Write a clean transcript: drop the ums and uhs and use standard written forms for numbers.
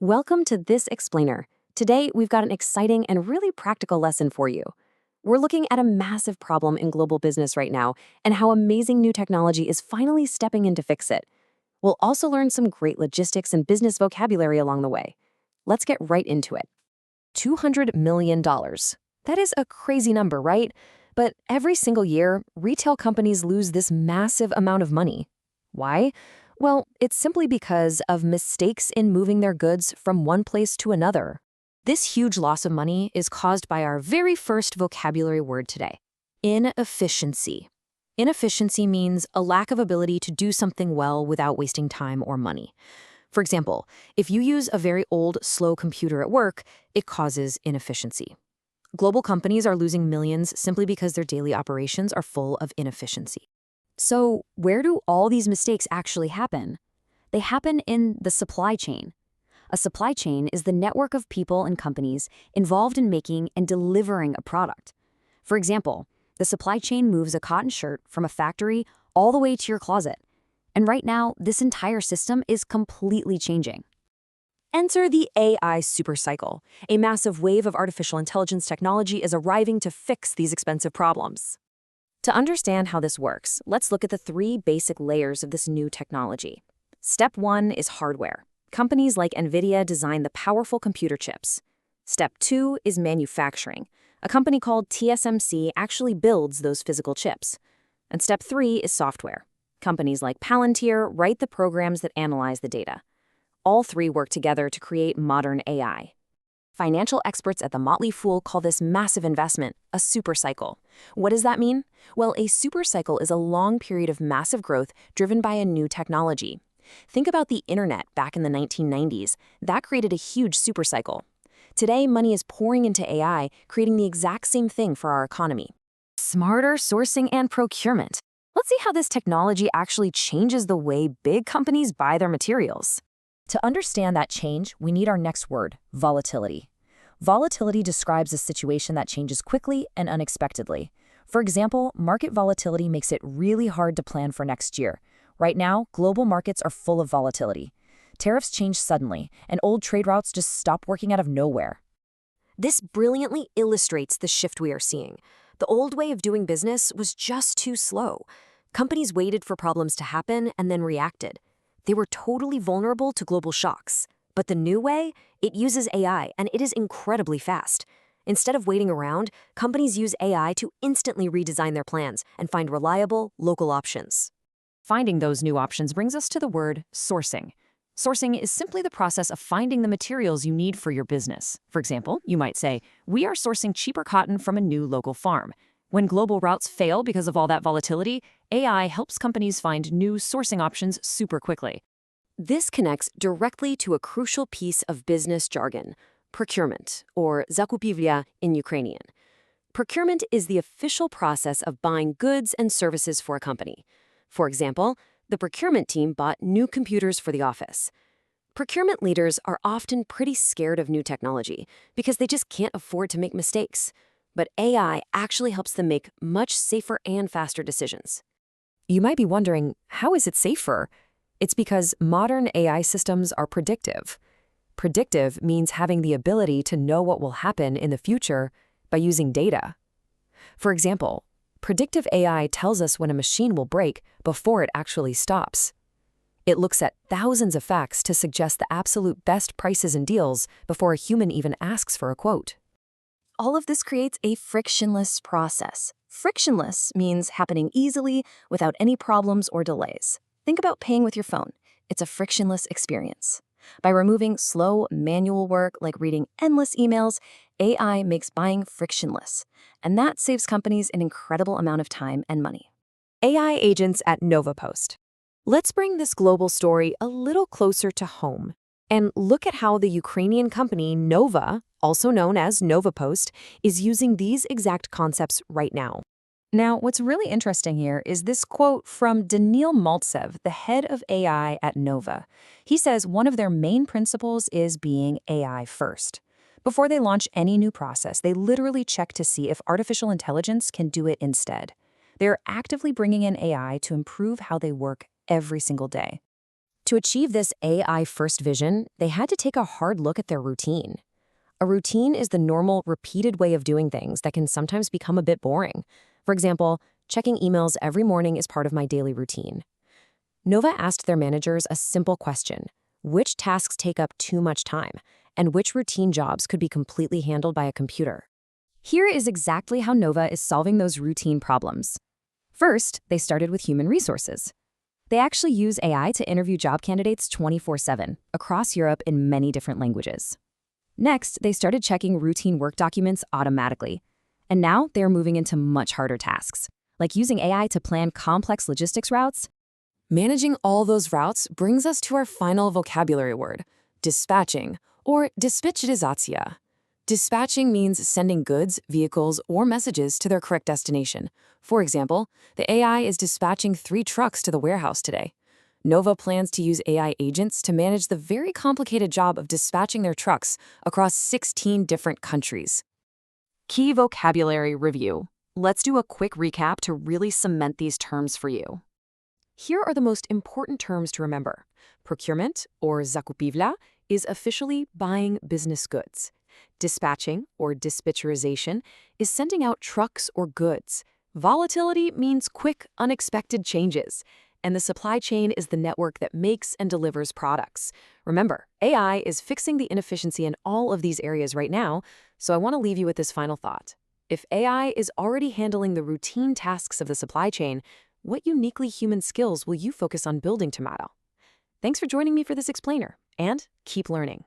Welcome to This Explainer. Today, we've got an exciting and really practical lesson for you. We're looking at a massive problem in global business right now and how amazing new technology is finally stepping in to fix it. We'll also learn some great logistics and business vocabulary along the way. Let's get right into it. $200 million. That is a crazy number, right? But every single year, retail companies lose this massive amount of money. Why? Well, it's simply because of mistakes in moving their goods from one place to another. This huge loss of money is caused by our very first vocabulary word today, inefficiency. Inefficiency means a lack of ability to do something well without wasting time or money. For example, if you use a very old, slow computer at work, it causes inefficiency. Global companies are losing millions simply because their daily operations are full of inefficiency. So, where do all these mistakes actually happen? They happen in the supply chain. A supply chain is the network of people and companies involved in making and delivering a product. For example, the supply chain moves a cotton shirt from a factory all the way to your closet. And right now, this entire system is completely changing. Enter the AI supercycle. A massive wave of artificial intelligence technology is arriving to fix these expensive problems. To understand how this works, let's look at the three basic layers of this new technology. Step 1 is hardware. Companies like NVIDIA design the powerful computer chips. Step 2 is manufacturing. A company called TSMC actually builds those physical chips. And step 3 is software. Companies like Palantir write the programs that analyze the data. All three work together to create modern AI. Financial experts at the Motley Fool call this massive investment a supercycle. What does that mean? Well, a supercycle is a long period of massive growth driven by a new technology. Think about the internet back in the 1990s. That created a huge supercycle. Today, money is pouring into AI, creating the exact same thing for our economy. Smarter sourcing and procurement. Let's see how this technology actually changes the way big companies buy their materials. To understand that change, we need our next word, volatility. Volatility describes a situation that changes quickly and unexpectedly. For example, market volatility makes it really hard to plan for next year. Right now, global markets are full of volatility. Tariffs change suddenly, and old trade routes just stop working out of nowhere. This brilliantly illustrates the shift we are seeing. The old way of doing business was just too slow. Companies waited for problems to happen and then reacted. They were totally vulnerable to global shocks. But the new way, it uses AI, and it is incredibly fast. Instead of waiting around, companies use AI to instantly redesign their plans and find reliable, local options. Finding those new options brings us to the word sourcing. Sourcing is simply the process of finding the materials you need for your business. For example, you might say, "We are sourcing cheaper cotton from a new local farm." When global routes fail because of all that volatility, AI helps companies find new sourcing options super quickly. This connects directly to a crucial piece of business jargon, procurement, or zakupivlia in Ukrainian. Procurement is the official process of buying goods and services for a company. For example, the procurement team bought new computers for the office. Procurement leaders are often pretty scared of new technology because they just can't afford to make mistakes. But AI actually helps them make much safer and faster decisions. You might be wondering, how is it safer? It's because modern AI systems are predictive. Predictive means having the ability to know what will happen in the future by using data. For example, predictive AI tells us when a machine will break before it actually stops. It looks at thousands of facts to suggest the absolute best prices and deals before a human even asks for a quote. All of this creates a frictionless process. Frictionless means happening easily without any problems or delays. Think about paying with your phone. It's a frictionless experience. By removing slow, manual work like reading endless emails, AI makes buying frictionless. And that saves companies an incredible amount of time and money. AI agents at NovaPost. Let's bring this global story a little closer to home and look at how the Ukrainian company Nova, also known as NovaPost, is using these exact concepts right now. Now, what's really interesting here is this quote from Daniil Maltsev, the head of AI at Nova. He says one of their main principles is being AI first. Before they launch any new process, they literally check to see if artificial intelligence can do it instead. They're actively bringing in AI to improve how they work every single day. To achieve this AI-first vision, they had to take a hard look at their routine. A routine is the normal, repeated way of doing things that can sometimes become a bit boring. For example, checking emails every morning is part of my daily routine. Nova asked their managers a simple question: which tasks take up too much time, and which routine jobs could be completely handled by a computer? Here is exactly how Nova is solving those routine problems. First, they started with human resources. They actually use AI to interview job candidates 24/7 across Europe in many different languages. Next, they started checking routine work documents automatically. And now they are moving into much harder tasks, like using AI to plan complex logistics routes. Managing all those routes brings us to our final vocabulary word, dispatching, or dispatchizacja. Dispatching means sending goods, vehicles, or messages to their correct destination. For example, the AI is dispatching 3 trucks to the warehouse today. Nova plans to use AI agents to manage the very complicated job of dispatching their trucks across 16 different countries. Key vocabulary review. Let's do a quick recap to really cement these terms for you. Here are the most important terms to remember. Procurement, or zakupivla, is officially buying business goods. Dispatching, or dispatcherization, is sending out trucks or goods. Volatility means quick, unexpected changes. And the supply chain is the network that makes and delivers products. Remember, AI is fixing the inefficiency in all of these areas right now, so I want to leave you with this final thought. If AI is already handling the routine tasks of the supply chain, what uniquely human skills will you focus on building tomorrow? Thanks for joining me for this explainer, and keep learning.